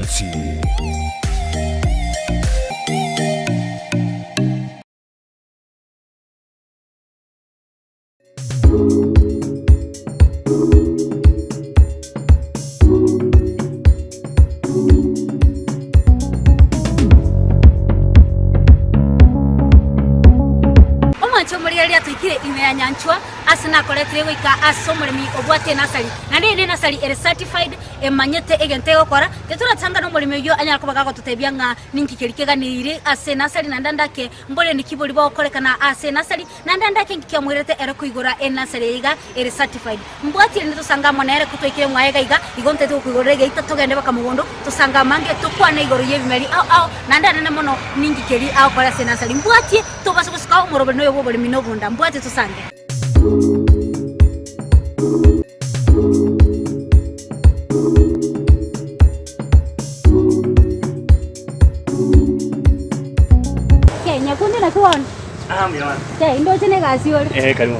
Chelsea. Nyanchwa asina koletre wika asomulemi obwate nasali nande nasali ere certified emanyete egente okora tetula tanga no mulemi yo anyala kubaka tutebyanga ninki kelikega nire ase nasali nandandake mbole nikiboli ba okolekana ase nasali nandandake nkikamwirete ere kuigora enasali iga ere certified mbwati ende tusanga monere kutoikire mwaega iga igonte to kuigorege itatogende baka mugondo tusanga mange tukwane igoro yebimeri au nandana mono ninki keli au kola ase nasali mbwati to basukuska umorobe no yobo bole minobunda mbwati tusange Nyakundi na kuona mwana ndo chene kasi yole karibu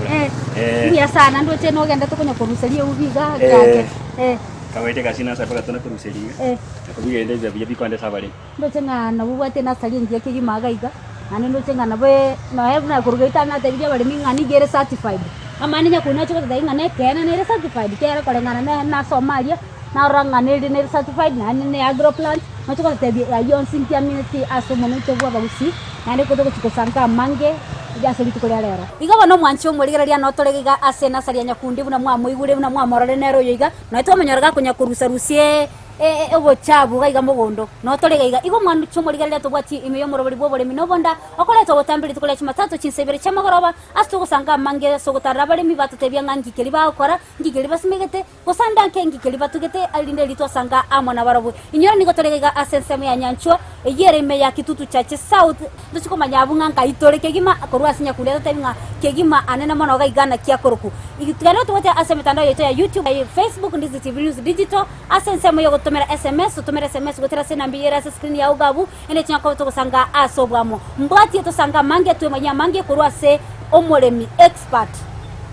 ya sana ndo chene ogenda tukonya kuruselia ubiga gake kawaite kasi na sapa katona kuruselia kubiga ndeze bya bikwande sabali ndo chenga na bubate na sali ngiye kigi magaiga nane ndo chenga na be na hebu na kurugaita na tebija bali minga ni gere certified amani nya kuna choko dai ngane kena ne certified kera kole ngana na Somalia na oranga ne certified na ne agro plant machoko tebi yon sintia minute asomono tebwa bagusi nane kutoka chikosanka mange jaseli tukolya lero igaba no mwanchi omweligereria no tolegiga ase nasali nyakundi buna mwa muigure buna mwa morale nero yiga no to menyoraga kunya kurusa rusie obochabu gaiga mugondo no tolegaiga igo mwanchi omweligereria to bwati imeyo morobali bobole minobonda okoleto botambiri tukolya chimatatu chinsebere chamagoroba astu kusanga mange sogotara bali mibatu tebya ngangi keliba okora ngigeli basimegete kusanda nkengi keliba tugete alinde lito sanga amona barobu inyora nigo tolegaiga ase nseme ya nyancho yere me ya kitutu chache south nduchiko manyabunga nkaitole kegima korwa sinya kuleta tebinga kegima anena mono gaigana kia koroku igitugano tuwote ase mitandao yetu ya YouTube Facebook ndizi TV News Digital ase nsemo yo gotomera SMS utomera SMS gotera sena mbiyera ase screen ya ugabu ene chinyako to kusanga asobwamo mbwati to sanga mange tu manya mange korwa se omolemi expert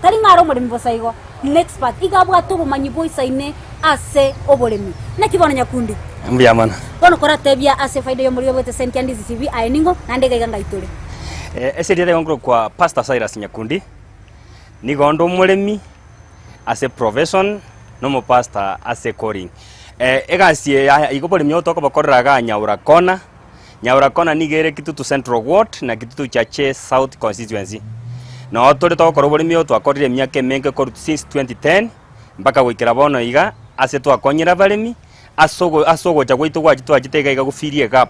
tari ngaro omolemi bosaigo expert igabu atubu manyibo isaine ase obolemi nakibona nyakundi mbya mana kono kora tebia ase faida yo muri yobote senti ndizi TV ainingo nande gaiganga itole ese dire ngro kwa Pastor Cyrus Nyakundi ni gondo mulemi ase profession no mo pastor ase calling egasie igobole myoto ko bakorraga nyaura kona nigere kitutu Central Ward na kitutu chache South constituency no tole to korobole myoto akorire myake menge ko since 2010 mpaka wikira bono iga ase to akonyera balemi asogo chagwito gwajitwa jitega iga gufirie gap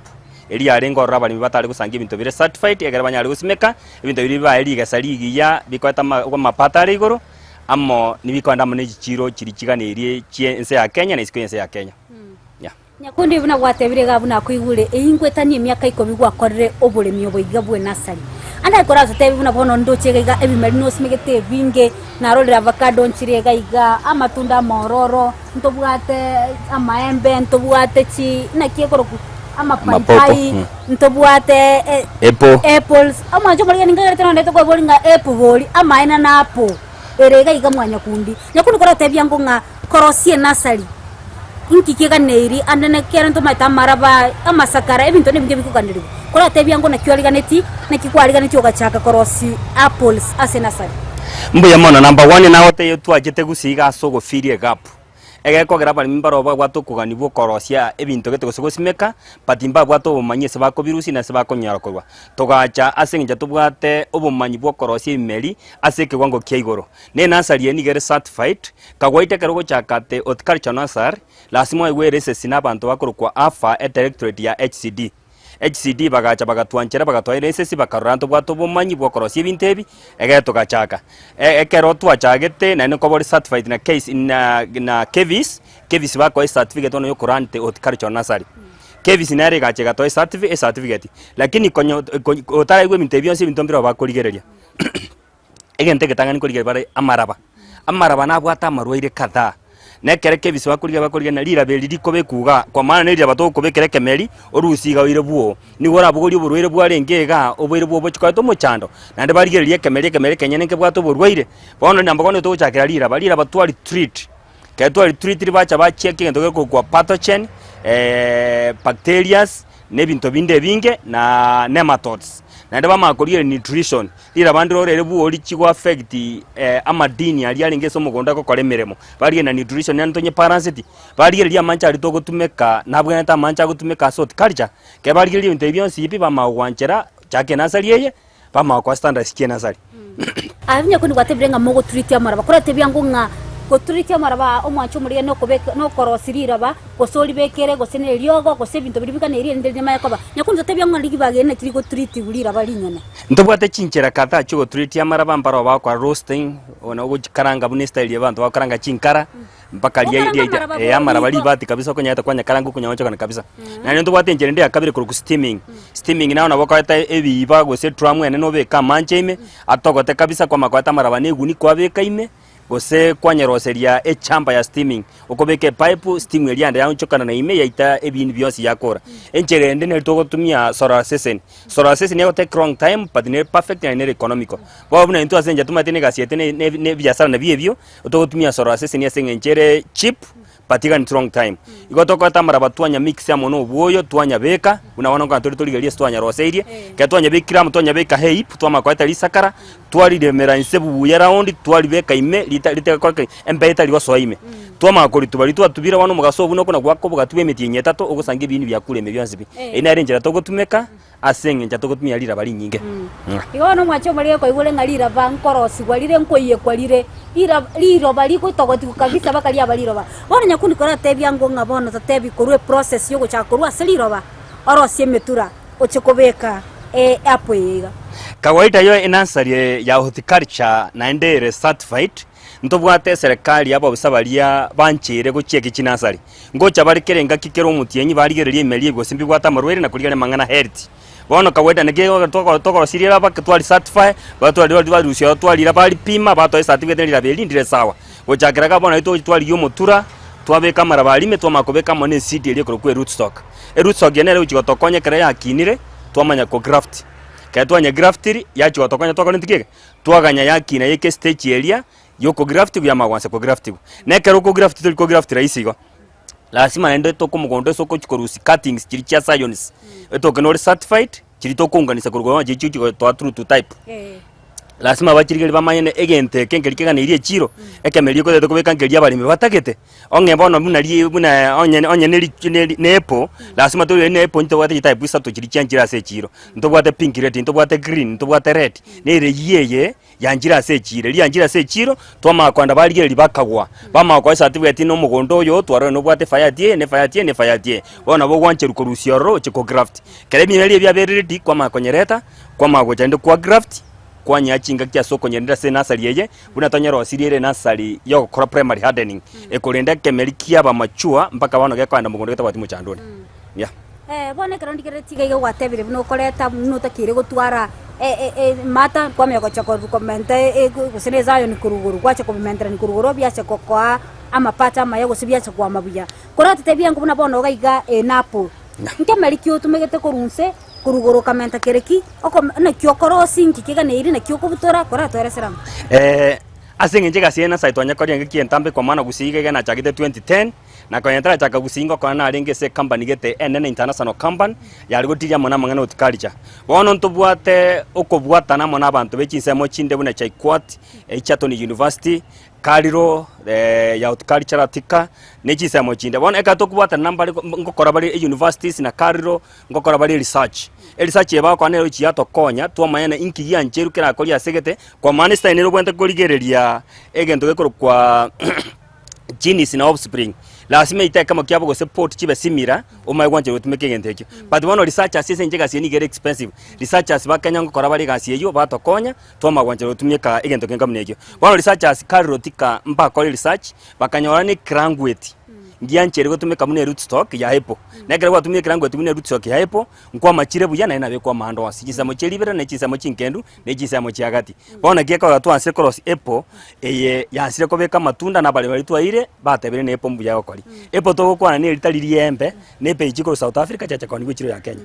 eri arengo rabali batari gusangira ibintu bire certified egera banyari gusimeka ibintu biri ba eri gasarigi ya bikwata mapata rigoro amo nibikwanda mu n'igiciro kiri kiganiriye ense ya Kenya na isikuyense ya Kenya nyakundi buna gwatebire gabuna kwigure eyingwetanie myaka 10 gwakorere oburemi oboiga bwe nasari anda korazo tebi buna bono ndochegaiga ebimeri no simegete vinge na rolera avocado nchirega iga amatunda mororo ntobwate amaembe ntobwate chi na kiekoroku amapai ntobwate apples amajo mali ninga tena ndeto kwa bolinga apple boli amaina na apple erega iga mwanya kundi nyakundi kora tebi yango nga korosie nasari inki kega neiri andene kera ndo mata maraba amasakara ebintu nebinge bikuganirwa kora tebi yango na kyoliganeti na kikwaliganeti ogachaka korosi apples ase nasari mbuya mona number 1 na hote yetu ajete gusiga asogo firie gap ege kogera bali mimbaro bwato kugani bwo korosia ebintu gete gusimeka patimba bwato bomanye se bako virusi na se bako nyarakorwa togacha asenja tubwate obomanyi bwo korosia imeri aseke gwango kyaigoro ne nasari ni gere certified kagwaite kerogo chakate horticulture nasar lasimo igwere se sinabantu bakorokwa afa directorate ya HCD bagacha bagatwanchera bagatwaire sesi bakaranto bwato bomanyi bwo korosia ibintu ebi egeto gachaka ekero twachagete na nko bori certified na case na kevis bako certificate ono yo kurante horticulture nasari kevis nare gachega to certificate lakini konyo otara igwe ibintu ebi onse ibintu mbiro bakorigereria egente getangani korigereria bare amaraba na bwata marwaire kadha nekereke biswa kuriga na lira beliri kobe kuga kwa maana niri abato kobe kereke meri orusiga oire buo ni gora bugori oburwire bware ngega oboire buo bochika to mochando nande barigererie kemeri kenyene ke bwato burwaire bono namba kono to chakira lira balira batwali treat ke twali treat bacha ba check ngento kwa pathogen bacterias nebinto binde binge na nematodes na ndaba makorire nutrition lira bandu orere buori chigwa affect amadini ali alingeso mugonda ko koremeremo bari na nutrition yantonye parasite bari ria mancha ali togotumeka nabwo nta mancha gutumeka sort culture ke bari ri bintu byonsi ipi bamagwanchera chake nasari yeye bamakwa standards kye nasari abinya kundi gwatebrenga mogo treatia maraba kurate byangu nga ko treatia maraba omwancho muri no kubeka no korosirira ba gosori bekere gosene ryogo gose bintu biribika ne iri ndende mayakoba nyakunzo tebyangu ndigi bagene kiri go treat bulira bali nyene ndobwate chinchera kata cyo treatia maraba mbaro ba kwa roasting ona go karanga bune style y'abantu bakaranga chinkara mpaka ya maraba libati kabisa kwenye hata kwanya karangu kunyaoncho kana kabisa na ndo bwate njere ndi akabire ku steaming naona bokwata ebiba gose tramwe ne no beka mancheme atogote kabisa kwa makwata maraba ne guni kwa beka ime gose kwanyeroseria echamba ya steaming ukobeke pipe steam elianda yanchokana na ime yaita ebini byosi yakora enchere ndene togotumia solar season yo take wrong time but ne perfect and economical bwabuna into asenja tumatene gasiete ne biasara na biebyo utogotumia solar season ya senchere cheap patika ni wrong time igotoko tamara batwanya mix ya mono buoyo twanya beka unaona kwa tori tori twanya roseirie ke twanya bekira mutwanya beka heip twama kwa tali sakara twali de meransebu buya round twali beka ime lita kwa embeta liwa soime twama kuri tubali twatubira wano mugasobu no kuna gwako bugatwe meti nyetato ugusange ibintu byakure mebyanzibi ina arenjera togotumeka asenge njatogotumia lira bali nyinge igono mwacho muri ko ibule ngalira bankorosi gwalire nkoye kwalire liro bali ko togoti kabisa bakali abaliro bona nyakundi kora tebyango ngabona tatebi korwe process yo guchakorwa seliro orosie metura ochekobeka apo yiga kawaida yo inansari ya horticulture na ndere certified ntobwate serikali abo busabalia banchire gucheke kinasari ngocha bari kerenga kikero mutienyi bari gererie emeli go simbi gwata marwere na kuligana mangana health bono kawaida negego toko sirira bakatwali certify batwali rusio twali bali pima bato certificate lira belindire sawa gochakiraga bono ito twali yo mutura twabeka marabalime twamakobeka mone seed ile kwe rootstock rootstock yenere uchigotokonye kere yakinire twamanya ko graft katwanya graftiri yachigotokonye twakonentikeke twaganya yakina yeke stage area yoko graft ya magwanse ko graft nekero ko graft tuli ko graft raisigo lazima ende to kumugondo soko chikorusi cuttings chiri cha science eto kenori certified chiri to kunganisa kurugwa jichu chiko to true to type lazima bachirigeli bamanyene egente kengelikega ne irie chiro ekemeli ko de kubeka ngelia bali mebatagete onge bono munali buna onye ne epo lazima to ne epo nto wate type isa to chiri chanjira se chiro nto wate pink red nto wate green nto wate red ne ire yeye yanjira se chiro yanjira se chiro twama kwanda bali bakagwa bama kwa certificate no mugondo yo twaro no wate fire tie bona bo wanche rukorusio ro chiko graft kere binali bya beredi kwa makonyereta kwa magoja ndo kwa graft kwa nyachinga kya soko nyenda se nasali yeye bunatonyero sirire nasali yo kora primary hardening ekolenda kemelikia ba machua mpaka bano gekwanda mugondo geta batimu chandone bone karandi keretiga yo watebire no koleta no takire gutwara mata kwa meko chako kommente guseneza yo ni kuruguru kwa chako komentra ni kuruguru bya chako kwa ama pata ma yo sibya chako amabuya korata tebia ngubuna bono gaiga napo nkemelikio tumegete korunse kuruguru kamenta kereki oko na kyokoro sinki kiga ne iri na kyoko butora kora tore seram asenge njega siena saitwanya kori ngeki entambe kwa mana gusiga na chagite 2010 na kwa yentara chaka gusingo kwa na arenge se company gete NN international company yali gotiria mona mangana utculture bono ntobwate okobwata na mona abantu bechisemo chinde buna chaikwat Egerton University Kariro ya horticulture atika nechisemo chinde bono ekatokubwata namba ngokora bali universities na Kariro ngokora bali research eba kwa nero chiato konya twamanyana inki ya ncheru kera kori asegete kwa manista enero bwente korigereria egento gekoro kwa genes na offspring lazima ite kama kyabo go support chibe simira omai gwanje utumeke gentekyo but one research asese njega sieni get expensive researchers bakanya ngokora bali gasi eyo batokonya twama gwanje utumeka egento kenga mnekyo one researchers karotika mpa kwa research bakanyora ni krangweti ngianchere gutumika mune rootstock ya hepo negera gwatumie kirango tumune rootstock ya hepo nkwa machire buya na inabe kwa mando wasi gisamo chelibera na gisamo chinkendu ne gisamo chiagati bona gieka gatwa anse cross apple eye yansire kobeka matunda na bale bali twaire batebere ne apple mbuya okori apple to kwa na litaliri embe ne page ko South Africa chacha kwa ngwechiro ya Kenya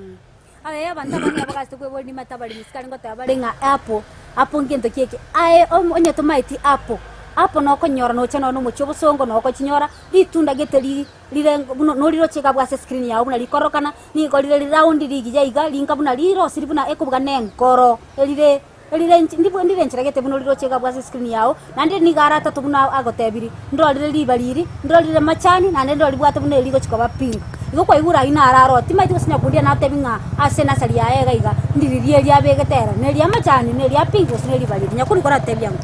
aya banda bani abakaste kwe ni matabali miskali ngota bali nga apple ngento kieke aye onye tomaiti apple apo no konyora no chano no mucho busongo no ko chinyora litunda geteli lire no liro cheka bwa screen yawo buna likorokana ni ko lire round ligija iga linka buna liro siri buna ekubuga nenkoro elire ndipo ndire nchiragete buno liro cheka bwa screen yawo nande ni gara tatu buna agotebiri ndo lire libaliri ndo lire machani nande ndo libwate buna ligo chikoba pink igo kwa igura ina araro timaiti kusinya kundia na tebinga asena sali ya ega iga ndiririe lya begetera ne lya machani ne lya pink usine libaliri nyakuri kora tebyangu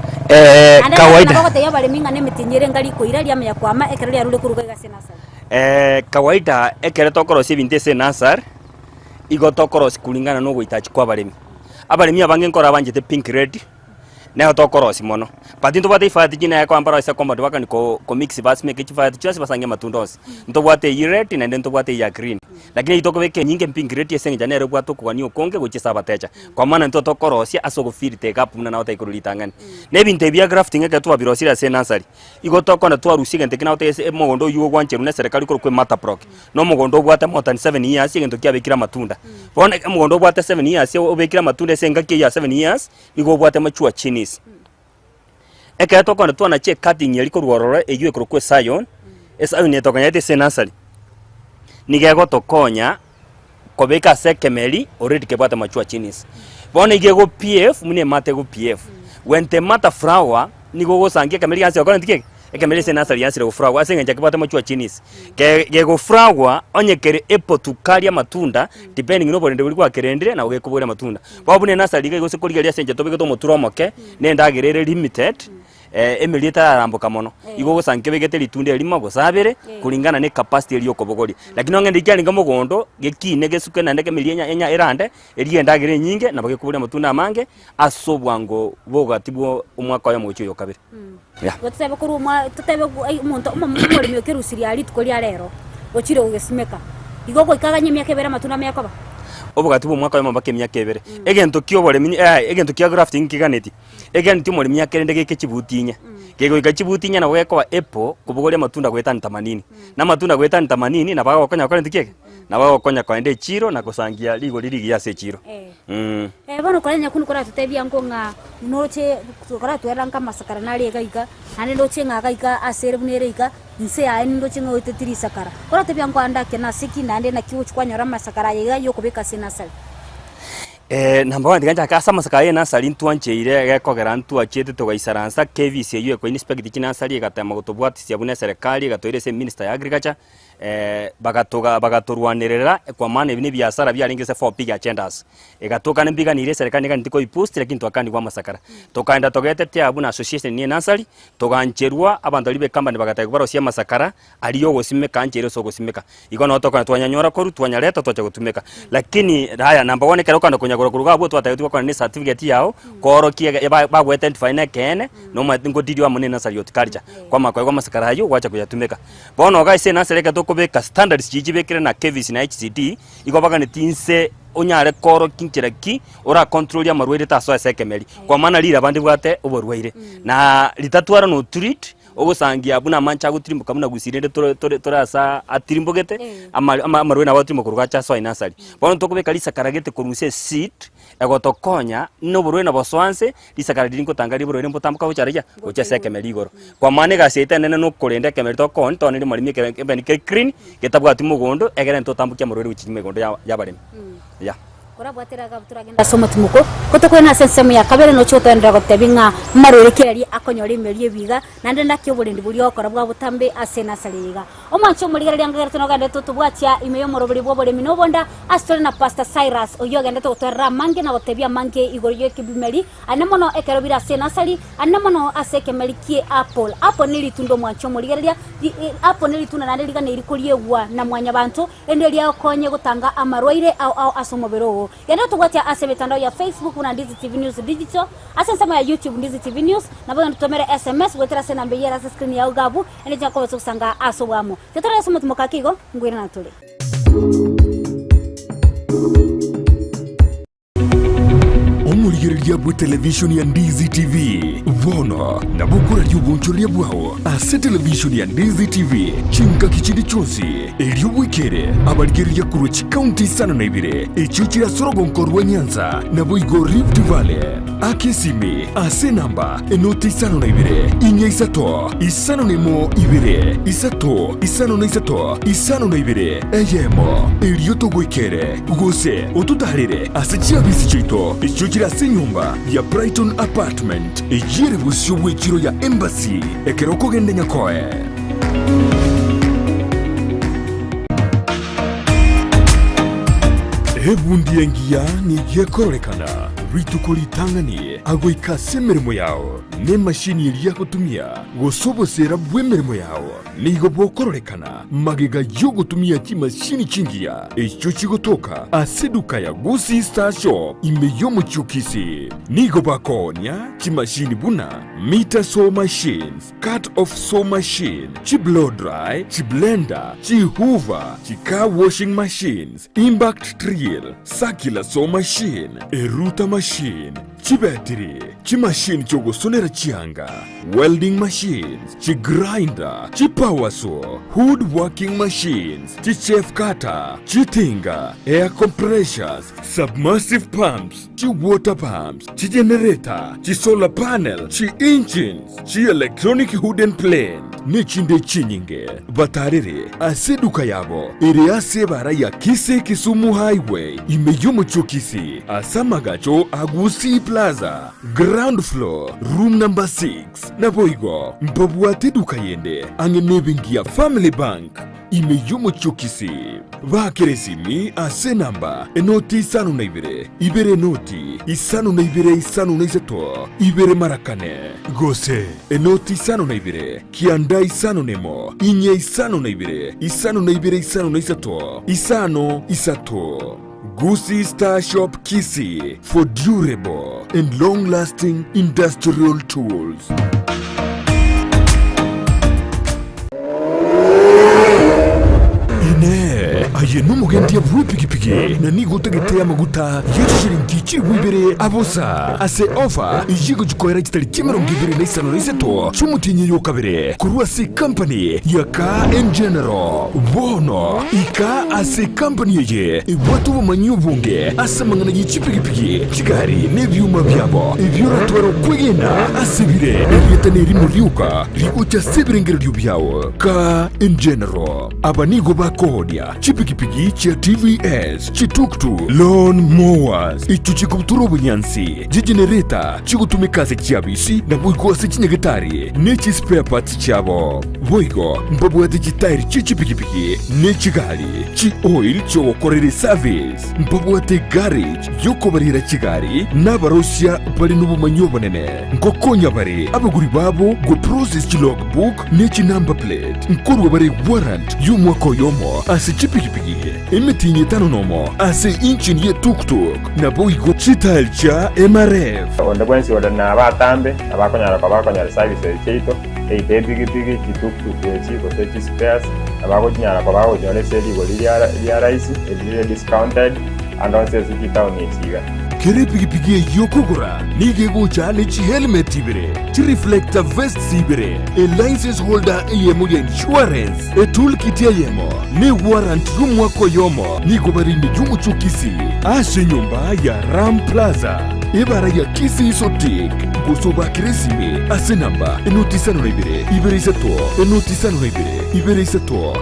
kawaida na bagote yabale minga ne mitinyere ngali ko iralia ya kwama ekere rule kuruga gasena sali kawaida ekere tokoro sibinte senasar igo tokoro kulingana no goitachi kwa balemi abalemi abange nkora banjete pink red ne tokoro simono patinto bate ifati jina yako ambara isa komba dwaka ni ko mix bas make ifati chasi basange matundos nto bwate red na nto bwate ya green lakini itoko beke nyinge pink red yesenge janere bwato kwa niyo konge gochisa batecha kwa maana nto tokoro sia asogo firi te gap muna na wata ikurulitangani ne binte bia grafting eke tu abirosira senasari igo toko na tu arusige ntekina wata mogondo yugo gwancheru ne serikali ko mata proc no mogondo bwate more than 7 years igento kya bekira matunda bona mogondo bwate 7 years obekira matunda senga ke ya 7 years igo bwate machua chini eka toko na tuana che cutting yaliko ruorora egiwe kurukwe sayon esa une tokonya te senasali nigego tokonya kobeka sekemeli already kebata machua chinis bona igego pf mune mate go pf wente mata flower nigo go sangie kemeli yanse okona ndike ekemeli senasali yanse go flower asenga jakebata machua chinis gego flower onye kere epo tukalia matunda depending no bolende buli kwa kerendire na ugekubura matunda babune nasali gego sekoliga senje tobeke to muturomoke nenda gerere limited emilita arambuka mono igo gosanke begete litunde limo gosabere kulingana ne capacity eliyo kobogori lakini onge ndikali ngamo gondo gekine gesuke na ndeke milienya enya erande elienda gere nyinge na bagekubura matunda amange asobwango bogatibwo umwaka ya mucho yokabere gotsebe kuruma tutebe umuntu umuri myo kerusiri ali tukoli alero ochire ugesimeka igo go ikaganye myaka bera matunda myaka obogati bo mwaka yomba kemyaka ebere egento kyobole mini egento kya grafting kiganeti egento muri myaka ende geke kibutinya gego ikachibutinya na weko wa apple kubugole matunda gweta 80 na matunda gweta 80 na bago konya kwa ndikeke na bago konya kwa ende chiro na kusangia ligo lili ya se chiro bano kolenya kunu kora tutebia ngonga noche kora tueranka masakara nali egaika ane noche ngagaika asere bunereika nse ya ndo chinga otetiri sakara kora tebia ngwanda kena siki nande na kiwo chkwanyora masakara yega yokobeka senasal namba wandi kanja kasa masakara yena sali ntwancheire gekogera ntwachete tugaisaransa KVC yue ko inspect kinasali gatama gutubwati cia bune serikali gatoire se minister ya agriculture bagatorwanirira kwa maana ibini biashara byaringise for big agendas egatoka nembiga nire serikali kandi ko ipost lakini twakandi kwa masakara tokaenda togete tia abuna association ni nasali togancherwa abantu libe company bagataye kubaro cia masakara aliyo gosimeka anchero so gosimeka iko no toka twanyanyora koru twanyareta twacha gutumeka lakini haya namba 1 kero kana kunyagora kuruga abo twataye kwa ni certificate yao koro kie bagwe identify na kene no matingo didio amune nasali yotikarja kwa makwa kwa masakara hayo wacha kuyatumeka bono gaise naseleka kubeka standards jijibekere na KVC na HCD igobaka ni tinse onyare koro kinkeraki ora control ya marwere taso sekemeli kwa maana lira bandi bwate oborwaire na litatwara no treat ogosangia buna mancha gutimbuka buna gusirende torasa atirimbogete amarwe na batimo kurugacha so inasali bono tokubeka lisa karagete kuruse seat egotokonya no borwe na boswanse lisa karadingo tangari borwe mpotambuka uchareja ucha sekemeli igoro kwa maana gasete nene no kurende kemeli to kon to ne marimi kebeni ke green getabwa tumugondo egere ntotambukia marwe uchime gondo ya baremi ya kora bwatira gabutura genda somo tumuko kotokwena sensemu ya kabere no choto ndra gotebinga marore keri akonyore merie biga nande ndakyo bulindi buli okora bwa butambe asena saliga omancho muligera lyanga tono gande tutubwacha imeyo morobuli bwobole minobonda astore na pastor Cyrus oyo gande totera mange na gotebia mange igoryo kibimeli anemono ekero bira asena sali anemono aseke melikie apple nilitundo mwancho muligera apple nilituna nande liga nirikuriyewa na mwanya bantu endeli akonye gutanga amarwaire au asomobero yana tugwatia ase mitandao ya Facebook na Ndizi TV News Digital asensema ya YouTube Ndizi TV News na bwana tutomere SMS wetera sena mbeyera sa screen ya ugabu ene jako kusanga aso wamo tetara somo tumukakigo ngwira na tole abarigiriria bwe television ya Ndizi TV bono na bukura ry'ubunchoria bwao ase television ya Ndizi TV chinka kichindi chonsi elio bwikere abarigiriria kuruchi county sana na ibire echuchira sorogonkorwa Nyanza na boigo Rift Valley akesimi ase namba enoti sana na ibire inya isato isano nemo ibire isato isano na isato isano na ibire eyemo elio to bwikere gose otutarire ase chiabisi chito echuchira se nyumba ya Brighton Apartment ejire busyo bwechiro ya Embassy ekeroko gende nyakoe ebundi engia ni yekorekana ritukolitanganie agoika semeremo yao ne mashini ya kutumia gosobosera bwemeremo yao nigo bokororekana magega yo gutumia chi mashini chingia echo chigotoka aseduka ya Gusii Star Shop imeyo muchukisi nigo bakonya chi mashini buna meter saw machines, cut off saw machine, chi blow dry, chi blender, chi hoover, chi car washing machines, impact drill, circular saw machine, eruta machine, chi battery, chi machine chogo sonera chianga, welding machines, chi grinder, chi power saw, wood working machines, chi chef cutter, chi tinga, air compressors, submersive pumps, chi water pumps, chi generator, chi solar panel, chi engines, chi electronic hood and plane, nechinde chinyinge, batarere, aseduka yabo, ere ase bara ya Kisii Kisumu Highway, imeyomo chokisi, asamagacho Gusii Plaza, ground floor, room number 6, naboigo, mbabuate duka yende, angenebingia Family Bank, imeyomo chokisi, vakeresimi ase namba, enoti isano na ibere noti, isano na isano na isato, ibere marakane, gose, enoti isano na kianda isano nemo, inye isano na isano na isano na isato, isano isato. Gusii Star Shop Kisii for durable and long-lasting industrial tools. Aye numugendia bwipikipiki na nigo tegetea maguta yeshiringi chibwibere abosa ase offer ijigo jukoera chitari chimerongo ibiri na isano na isato chumutinye yo kabere kurua si company ya Car and General bono ika ase company ye watu bamanyi bunge asa mangana yichipikipiki chigari nebyuma byabo ibyura twaro kwegena asibire yetane rimuriuka rigucha sebirengero byabo Car and General abanigo bakodia chipikipiki chia TVS chituktu lawn mowers ichuchikubuturo bunyansi jigenereta chigutumikaze chiabisi na buigose chinyagetari nechi spare parts chabo boigo mbabwate chitairi chichipikipiki nechigali chi oil chokorere service mbabwate garage yokobarira chigari n'abarosia bari n'ubumanyo bunene ngokonya bari abaguri babo go process logbook nechi number plate nkorwa bari warrant y'umwaka yomo ase chipikipiki imitinye tano nomo ase engine ye tuk-tuk na boigo chital cha MRF onda bwensi wadana abatambe abakonyara service cheito eite bigi tuk-tuk chiko techi spares abakonyara nyole seli golia raisi elire discounted and also zikita onesiga kere pigi yokogura nige gocha ne chi helmet ibere chi reflector vest sibere a license holder yemo ya insurance a toolkit yemo ne warrant y'umwaka yomo nigo barinde y'umuchukisi ase nyumba ya Ram Plaza ibara ya Kisii Sotik gusoba kiresime ase namba enoti isano na ibere isato enoti isano na ibere isato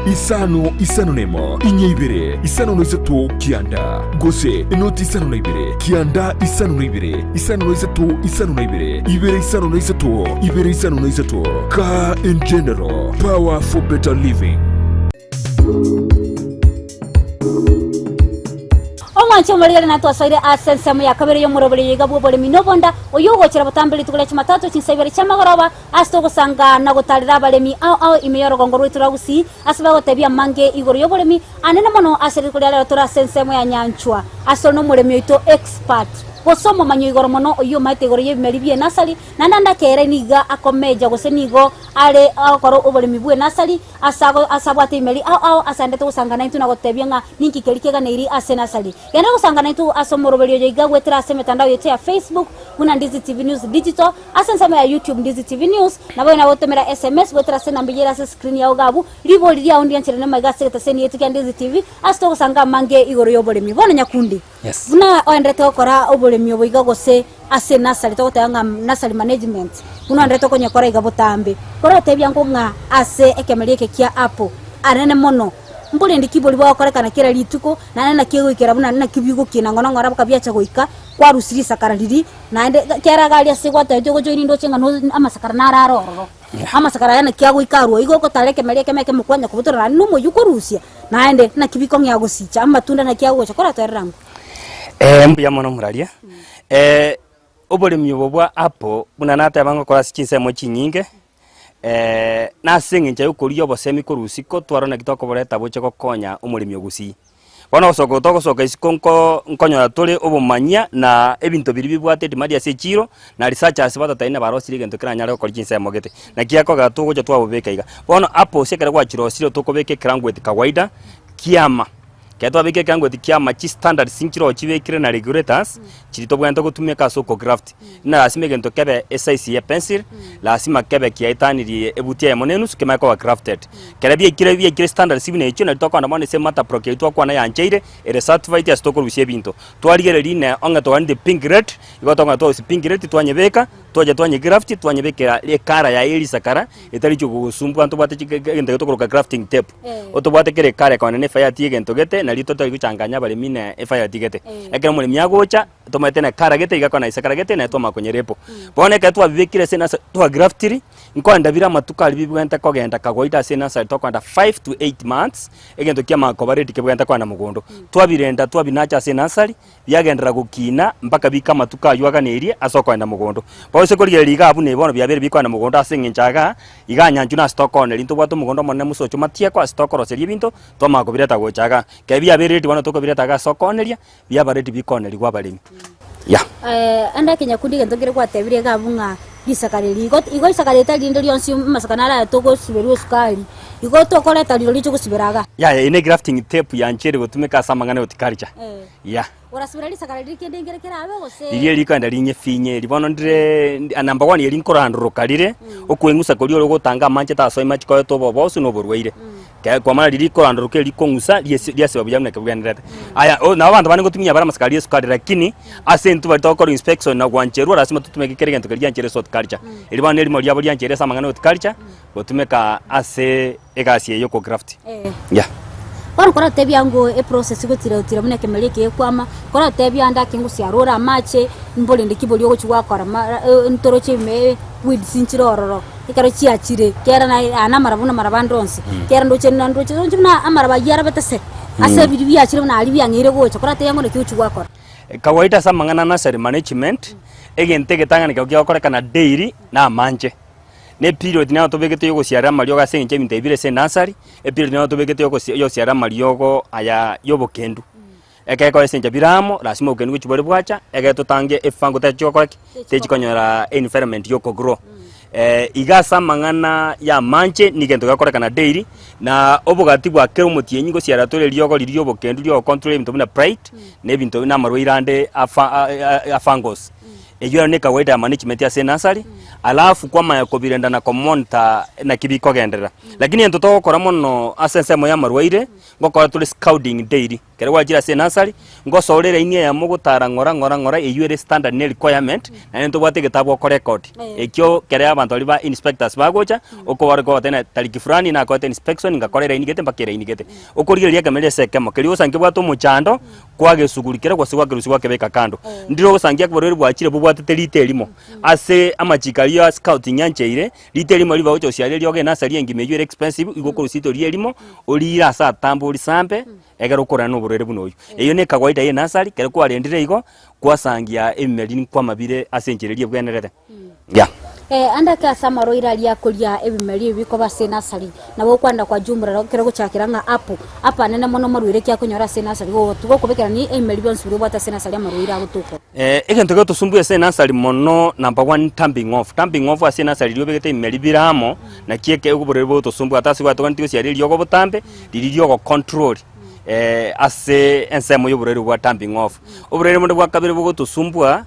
isano nemo inye ibere isano na isato kianda gose enoti isano na kianda isano na isano na isato isano na ibere isano na isato Car and General, power for better living. Omwanche omulere natwasaire asensemu ya kabere y'omurobere yegabwo bole minobonda oyogokera batambiri tukule chimatatu chinsebere chamagoroba asitogosanga nagotarira abalemi ao imeyorogongo rwitura Gusii asibago tebia mange igoro y'obolemi anene mono asiri kulia lero tura asensemu ya nyanchwa asono mulemi oito expert gosomo manyo igoro mono oyo maite igoro yebimeri bie nasari na nanda kere niga akomeja gose nigo ale akoro obolemi bwe nasari asabwate imeri au asande to sangana itu na gotebia nga ninki kelikega neiri ase nasari yana gusangana itu asomorobelio yiga gwetera ase mitandao yote ya Facebook kuna Ndizi TV News Digital asensa ya YouTube Ndizi TV News na bana wotemera SMS gwetera ase nambijera ase screen ya ogabu libo liya ondi anchire ne magase tase ni yetu ya Ndizi TV asto gusanga mange igoro yobolemi bona nyakundi yes buna oendete okora obolemi oboiga gose ase nasari to tanga nasari management buna oendete konya kora iga botambe kora tebya ngonga ase ekemerike kia apo arene mono mbole ndikiboli bwa korekana kera lituko na na kiego ikera buna na kibigo kina ngona ngora bakabya chagoika kwa rusiri sakaraliri na ende kera gali ase kwata cyo joini ndo chenga no amasakara nararoro amasakara yana kiago ikaruo igo ko tareke mereke meke mukwanya kubutora numo yuko rusia na ende na kibiko nyago sicha amatunda na kiago chakora tararangu mbuya mono muraria obolemi bwa apo buna nata bango kora sikinse mo chinyinge na singinja ukuriyo bosemi kurusi ko twarona kitoko boreta boche kokonya umurimi ogusi bona osoko toko soka isikonko nkonyo tole obumanya na ebinto biri bibwate madi ase chiro na researchers batataine barosiri gento kiranyare ko kinse mogete na kiako gatugo jo twabobeka iga bona apo sekere kwa chiro siro tokobeke kirangweti kawaida kiama keto beke kangweti kiama chi standard sinchiro chibekire na regulators chirito bwento gutumeka soko graft na lasime gento kebe size ya pencil lasima kebe kiaitaniri ebutia ya monenu sukema kwa crafted kerebie kire standard sibine echo na toko ndamane se mata prokeitwa kwa na yancheire ere certified ya stoko rusie binto twarigere line onga to ande pink red igotonga to pink red twanyebeka toje twanye graft twanyebekera le kara ya eri sakara etari cyo gusumbu anto bate gento to kwa crafting tape otobate kere kare kwa ne fire tie gento gete na lito to guchanganya bale mine fire tigete ekera muri myagocha tomate na kara gete igakona isakara gete na toma konyerepo bone ka twa bibekire sena twa graftiri nkwanda bira matukali bibwenta kogenda kagoita sena sa to kwanda 5 to 8 months egento kia makobareti kebwenta kwa na mugondo twabirenda twabinacha sena sali byagendera gukina mpaka bika matuka yuaga nerie asoko na mugondo bose kuri liga abu ne bono byabere bikwa na mugondo asenginchaga iganya na stock on linto bwato mugondo monne musocho matia kwa stock roseri binto toma kobireta gochaga kebya bere bono to kobireta ga sokoneria byabareti bikoneri kwa balimi ya anda kenya kundi gento kire kwa tebire ga bunga bisakareli igo isakareta lindo lyonsi masakanara togo siberu skali igo to kola taliro licho kusiberaga ya ine grafting tape ya nchere gutumika samangane utikarcha ya ora siberali sakareli kende ngere kira abe gose iriye likanda linye finye libono ndire number 1 yeli nkorandro kalire okwengusa koli oro gotanga manche ta soima chiko to bobosu no borwaire kwa mara lili korandro ke likongusa liase babujamne kebwanirete aya na abantu bane gotumia bara maskali sukari lakini asentu batoko inspection na gwancheru rasima tutumeke kere gento kali yanchere sot culture ilibana elimo lyabo lyanchere samangane ot culture gotumeka ase egasi yo ko craft ya kora tebya ngo process gutira mune kemeleke kwama kora tebya anda kingu siarora mache mbole ndikiboli yo chwa kora ntoro chime with sinchirororo ikaro chiachire kera na ana marabandonse kera ndo chena amaraba yara betase ase bibi achire na ali byangire gocho kora teyango nekiuchwa kora kawaida samangana nursery management egente getangani kwa kora kana dairy na manche ne period na to begete yogo siara mario ga senche minte bire se nursery e period na to begete yogo yo siara mario go aya yobo kendu eke ko senche biramo lasimo ukenu chibore bwacha eke to tange efango ta choko te chikonyora environment yoko grow igasa mangana ya manche nigento gakora kana dairy na obogati bwa kero mutie nyingo siara tole lyogo liryobo kendu lyo control mito na pride ne binto na marwirande afangos ejo ne kawaida management ya senasari alafu kwa mayako birenda na komonta na kibiko gendera lakini ento to kora mono asense mo ya marwaire ngokora tuli scouting daily kere wajira senasari ngo sorere inie ya mugutara ngora eyure standard ne requirement na ento bwate getabo ko record ekyo kere abantu liba inspectors bagocha uko wariko tena tariki fulani na ko inspection ngakorera inigete mbakere inigete ukurigeria kamere sekemo keri usange bwato muchando kwage sugulikira kwa siwa kerusi wake beka kando ndiro usangia kuborere bwachire bubwate literimo ase amachikali ya scouting yancheire literimo liba ocho siale lyoge nasari engimejure expensive igokuru sito lierimo olira sa tambo lisambe egero kora no borere buno oyo eyo ne kawaida ye nasari kere kwa rendire igo kwasangia emelini kwa mabire asenchererie bwenerete ya anda ka samaro iralia kulia ebimeri biko base nasari na bo kwanda kwa jumra ro kero guchakira nga apa nene mono marwire kya kunyora se nasari go tugo kubekera ni emeri byonse biro bata se nasari amarwira gutuko egento go tusumbue se nasari mono number 1 tamping off ase nasari rio begete emeri biramo na kieke uguborere bo tusumbue atasi gwa tokanti osiari rio go butambe rio go control ase ensemo yoborere bwa tamping off oborere mondo bwa kabere bo tusumbua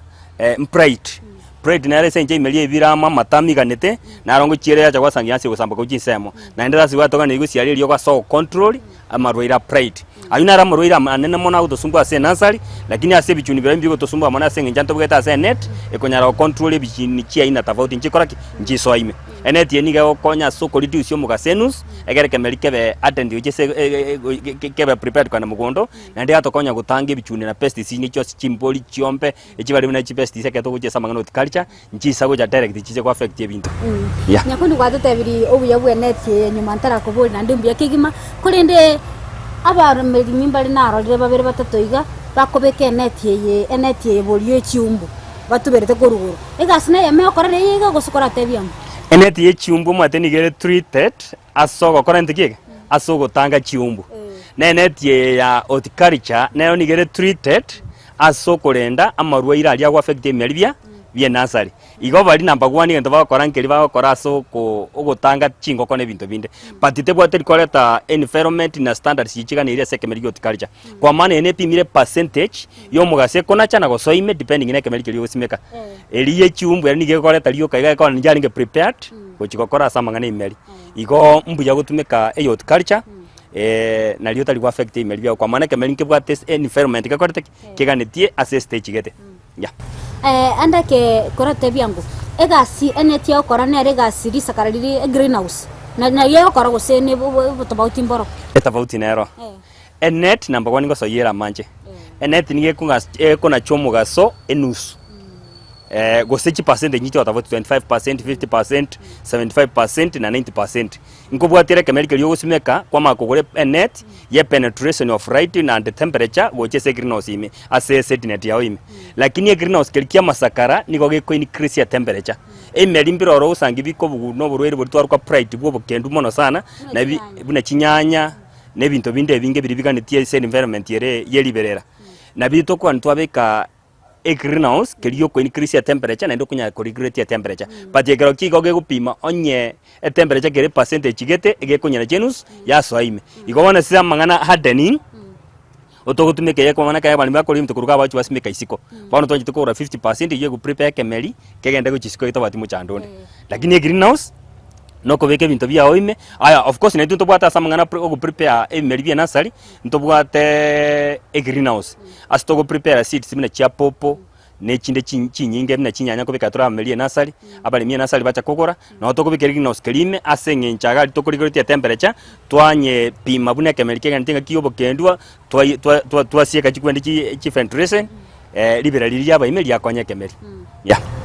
pride na rese nje meli ebirama matamiganete na rongo chiere ya chakwa sangiansi gusamba ko jinsemo na endera siwa toka ni gusiari rio kwa so control amarwira pride ayuna ramurwira anene mona utosumbua ase nasari lakini ase bichuni bira mbigo tosumbua mona ase njanto bugeta ase net ekonyara control bichini chia ina tofauti nchikora njiso aime enet yeniga okonya so quality usio mugasenus egereke melikebe attend ujese kebe prepared kana mugondo na ndia tokonya gutange bichuni na pesticides nicho chimboli chiombe echibali na chipesticides keto gujesa mangano horticulture njisa goja direct chiche kwa affect ebintu nyakundi gwatutebiri obuya bwa net nyuma ntara kubuli na ndumbi yakigima kurinde abarumeri mimbali narorire babere batatoiga bakobeke net ye boliyo chiumbu batuberete kuruguru egasine yemekorere yiga gusukora tebiam enet ye chiumbu mateni gere treated asogo korente kike asogo tanga chiumbu na enet ye ya horticulture nayo ni gere treated asoko renda amarwa ira alia gwa affect emeribia bie nasari igo bali number 1 ngento bakora nkeri bakora soko ogotanga chingo kone bintu binde patite bwate rikoreta environment na standards yichigana ire sekemeri horticulture kwa maana ene pimire percentage yo mugase kona chana go soime depending na kemeri kiri gosimeka eliye chiumbu ni gekoreta rio kaiga kona njari nge prepared gochikokora samangana imeri igo mbuya gutumeka horticulture na rio tali gwa affect imeri bia kwa maana kemeri nkebwate environment gekoreta keganetie ase stage gete anda ke korate byangu egasi enet yo korane regasi risakariri greenhouse na yo kora gusene tofauti mboro tofauti nero enet number 1 ngoso yera manje enet ni gekunga kuna chomo gaso enusu gosechi percentage nyicho tofauti 25% 50% 75% na 90% nkobwatire kemerike lyo gusimeka kwa makogore enet ye penetration of light and temperature gochese greenhouse ime ase setnet yao ime lakini greenhouse kelikia masakara niko geko increase ya temperature emeri mbiroro usangi biko no burwere butwara kwa pride bwo bukendu mono sana na buna chinyanya nebinto binde binge biribiganetie se environment ye liberera na bito kwa ntwabeka greenhouse kelio ko increase ya temperature na ndo kunya ko regulate ya temperature but yegero kigo ge gupima onye temperature kere percentage gete ege kunya na genus ya soime igo wana sisa mangana hardening otogotumeke yeko mana kaya bali bakori mtukuruka bachu basimeka isiko bano tonje tukora 50% yego prepare kemeli kegenda go chisiko itobati muchandone lakini greenhouse noko beke bintu bya oime aya of course netu tobwata samangana go prepare emeli bya nasari ntobwate greenhouse astogo prepare seeds mina chia popo nechinde chinyinge mina chinyanya ko beka tora meli nasari abali mie nasari bacha kokora na otoko beke greenhouse kelime asenge nchaga tokorigorite temperature twanye pima bune kemeli kega ntinga kiyobo kendwa twasieka chikwende chi filtration libera lilia ba imeli yakonya kemeli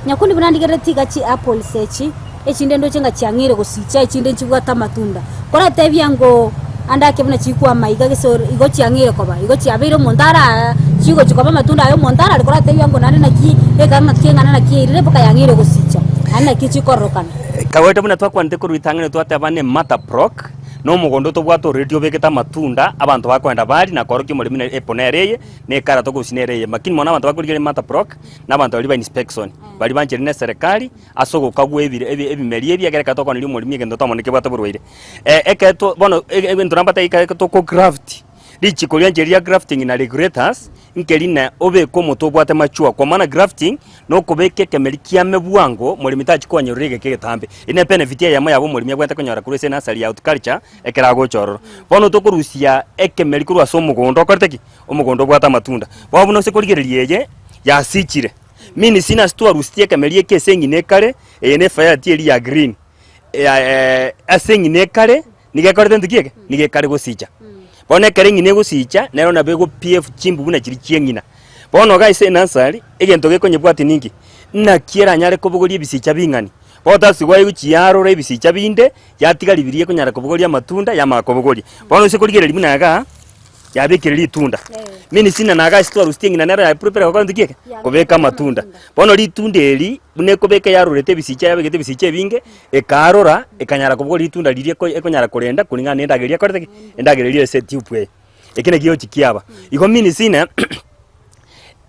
nyakundi bunandigere tiga chi apple sechi echinde ndo chenga chiangire gosicha echinde chigwata matunda kora tebyango andake buna chikwa maiga geso igo chiangire koba igo chiabiro montara chigo chikoba matunda ayo montara kora tebyango nane na ki ekana kiengana na ki ire boka yangire gosicha ana kichikorokana kawete buna twakwa ndeko ruitangane twatabane mata proc no mugondo to bwato radio beketa matunda abantu bakwenda bali na koroki muri mine eponereye ne kara to gusinereye makini mona abantu bakurigere mata proc na abantu bali ba inspection bali banjeri ne serikali asogo kagwe ebimeri ebyagere katoko nili muri mige ndo moneke bwato burwire eketo bono ebintu nambata ikato ko graft lichi kolyanjeri ya grafting na regulators nkelina obe komo to bwate machua kwa maana grafting no kobeke kemelikia mebuango muri mitachi kwa nyorege kege tambe ine benefit ya yabo muri myagwata konyora kurese na sali ya horticulture ekerago chororo bono to kurusia ekemeli kurwa so mugondo korteki omugondo bwata matunda wabo no se koligereriye ya sichire mini sina store rustie kemelie kesengi nekare ene fire tieri ya green asengi nekare nigekorete ndikike nigekare gosicha bona keringi nego sicha nero na bego pf chimbu buna chiri chiengina bono gaise nasari egento gekonye bwati ningi na kiera nyare kobugoria bisicha bingani bota sigwa yuchiaro re bisicha binde yatiga libirie konyara kobugoria matunda ya makobugoria bono se kurigereri munaga yabikire litunda mini sina naga store roasting na nera prepare kwa ndikieke kobeka matunda bono litunda eli bune kobeka yarurete bisicha yabegete bisicha binge ekarora ekanyara kobwo litunda lirie ko ekonyara kurenda kuninga nenda geria korete endagereria set upwe ekene giyo chikiaba iko mini sina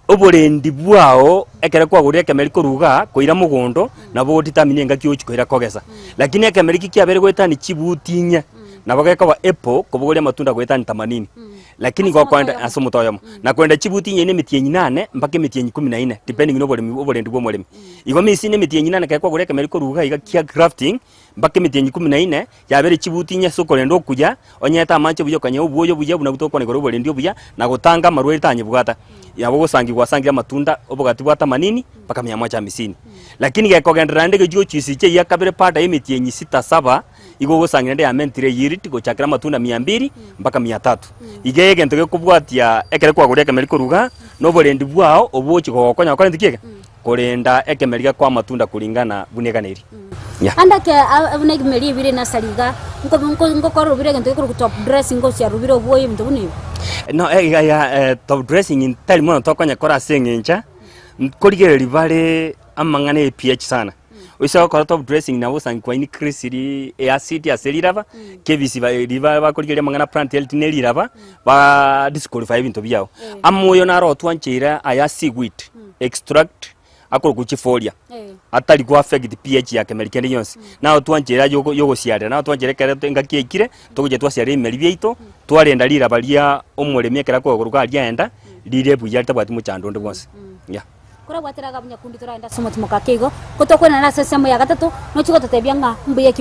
oborendi bwao ekere kwa gure kemeri koruga koira mugondo na bo determine nga kiyo chikoira kogesa lakini ekemeri kiabere gwetani chibutinya na bageka wa apple kobogoria matunda gwetani 80 lakini kwa kwenda asomutoyamo na kwenda chibutinya ni mitienyi 8 mpaka mitienyi 14 depending no oborendi bwo moremi igo misi ni mitienyi 8 kekwa gure kemeri koruga iga kia crafting mpaka mitienyi 14 yabere chibutinya sokorendo kuja onyeta manche buyo kanye obuyo buya buna gutokone goro oborendi obuya na gutanga marwe tanye bugata yabo gosangi gwasangira matunda obogati bwa 80 mpaka 150 lakini gekogendera ndege jigo chisiche yakabere pada emitienyi 6-7 igo gosangira ndi amentire yiriti gochakira matunda 200 mpaka 300 ige gento gekubwatia ekere kwa gure kemeri koruga no borendi bwao obuchi gokonya kwa ndikieke korenda ekemeri kwa matunda kulingana buneganeri anda ke abune kimeli bire na saliga ngo koro bire gento ko top dressing go sia rubiro boye mto bune no top dressing in tali mono tokonya kora sengencha korigeri bare amangane pH sana Wisa kwa top dressing na wosa kwa increase ri acid ya selirava kevisi ba riva ba korigeri mangana plant health ne lirava ba disqualify bintu byao amoyo na ro twanchira aya seaweed extract akoro kuchifolia atali ku affect pH ya kemerikende yonse na twanchira yogo siare na twanchira kare ngakiekire tuguje twasiare imeri byeito twarenda lira balia omuremi ekera ko guruka alienda lire buya tabati muchando ndo bwose kora gwatiraga bunya kundi turaenda somoti mukakego kutokwena na sesemo ya gatatu no chiko totebyanga mbuye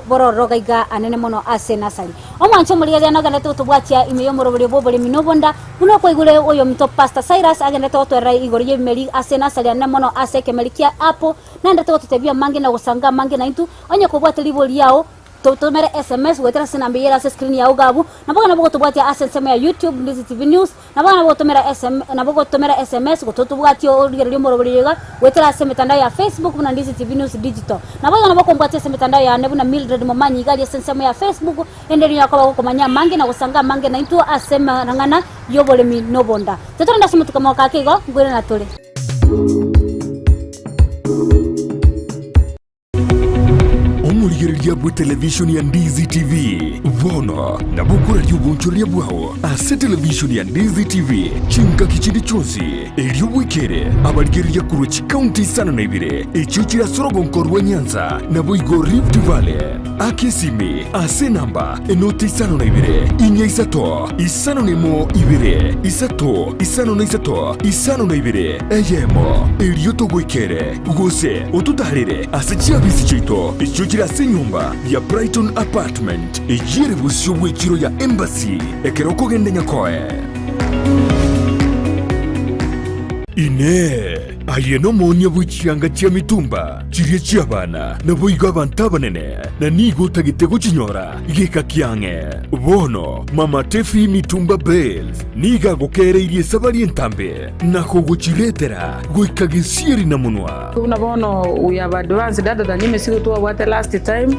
bororoga iga anene mono ase nasali omwancho muliga na gana tubwatia imeyo morobole bobole minobonda muno ko igure oyo mto pastor Cyrus agenda totwera igore yemeli ase nasali anene mono ase kemelikia apo nanda totebya mangi na gusanga mangi na intu onye ko bwateli boli yao totomera SMS wetera sina mbiyera ase screen ya ugabu naboga nabo tubwatia ase sema ya YouTube Ndizi TV News naboga nabo tomera SMS naboga tomera SMS gototubwatia origero limoroboliga wetera ase mitandao ya Facebook na Ndizi TV News Digital naboga nabo kombwatia ase mitandao ya nebu na Mildred Momanyi gali ase sema ya Facebook enderi yakaba komanya mange na gusanga mange na into ase marangana yobolemi nobonda tetonda simutu kama kakigo ngwere na tole Omurigereria bwa television ya Ndizi TV Vono na bukura ry'ubunchuria bwao ase television ya Ndizi TV chinka kichindi chonsi eriobwikere abarigereria kuruchi county sana na ibire echichira sorogonkorwa Nyanza na boigo Rift Valley akesimi ase namba enoti isano na ibire inya isato isano nemo ibire isato isano na isato isano na ibire eyemo erioto gwikere gose otutarire ase chiabisi chito echichira ase nyumba ya Brighton Apartment ejire busyo bwekiro ya Embassy ekeroko gende nyakoe ine ayeno monya bwichanga chia mitumba chirie chia bana na boiga banta banene na nigo tagitego chinyora gika kiange bono mama tefi mitumba bells niga gokere irie sabari entambe na kogochiretera goikagesieri na munwa una bono we have advanced data than mesigo to what last time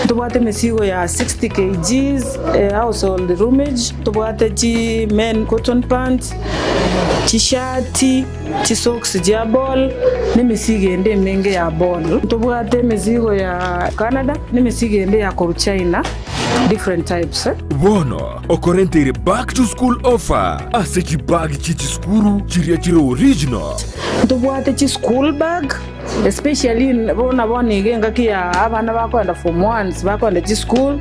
to what mesigo ya 60 kgs household roomage to what chi men cotton pants chishati chisocks ja ball nimesigende menge ya ball tubwate mizigo ya Canada nimesigende ya ko China different types bono okorente back to school offer ase chi bag chi skuru chiria chiro original tubwate chi school bag especially bona igenga kia abana bakwenda form 1 bakwenda chi school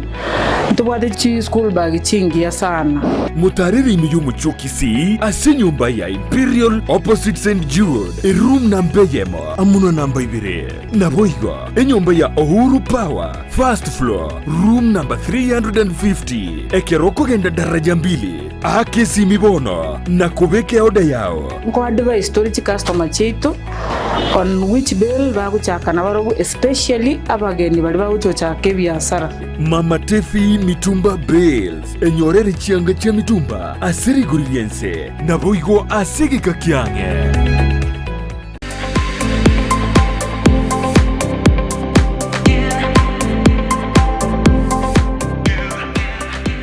tubwate chi school bag chingi sana mutariri imiyo muchokisi ase nyumba ya Imperial opposite St. Jude room number yemo amuno namba ibire na boigo enyumba ya Uhuru Power first floor room number 350 ekeroko genda daraja mbili akesi mibono na kubeke oda yao ngo advice story chi customer chetu on which bill baguchaka na barogu especially abageni bali baguchochaka biashara mama tefi mitumba bells enyorere chianga cha mitumba asiri guriense na boigo asigi kakiange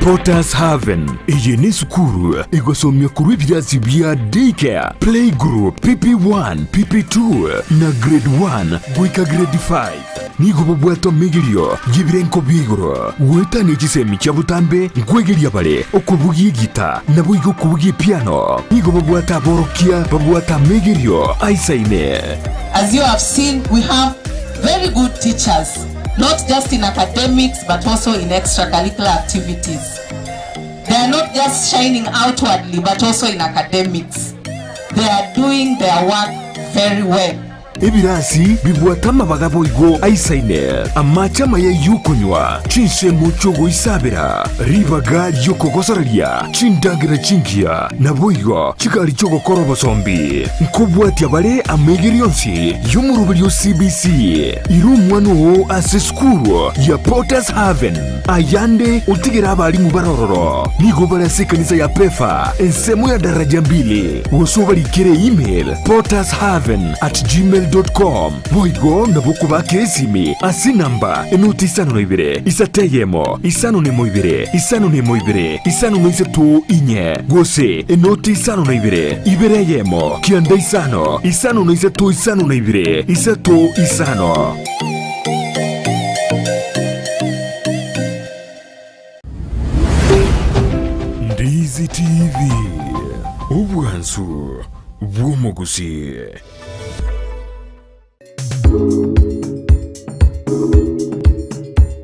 Potters Haven iyi ni sukuru igosomya kuri ibirasi bya daycare, playgroup, PP1, PP2 na grade 1 gwika grade 5 nigo bobwato migirio gibirenko bigoro wetani igisemi cya butambe ngwegeria bare okubugi gita nabo igo kubugi piano nigo bobwata borokia bobwata migirio aisaine. As you have seen, we have very good teachers, not just in academics but also in extracurricular activities. They are not just shining outwardly but also in academics. They are doing their work very well. Ebirasi bibwatama bagabo igo aisaine amachama ya yukunywa chinse muchogo isabira ribaga yokogosararia chindagira chingia naboigo chikari chogo korobo zombi nkobwati abare amegirionsi yumurubiryo CBC irumwano ase skuru ya Potters Haven ayande utigira abari mubarororo nigo barase kanisa ya ensemo ya daraja 2 wosobari kire email pottershaven@gmail.com boigo nabuku bakesimi asinamba enoti 52 isateyemo isano nemoibire isano noisetu inye gose enoti 52 ibereyemo kianda isano noisetu isano neibire isatu isano. Ndizi TV ubwansu bw'omuguzi.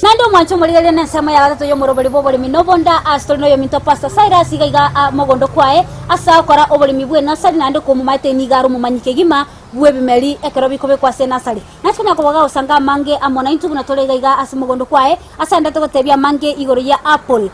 Nando mwancho mulirele nsema ya gatatu yo murobali bobolimi novonda astrono yo minto Pastor Cyrus igaiga mogondo kwae asa kora obolimi bwe nasari nande ko mumate ni garu mumanyike gima bwe bimeli ekero bikobe kwa se nasari natuna ko baga usanga mange amona intu na tole igaiga asa mogondo kwae asa ndate ko tebya mange igoro ya apple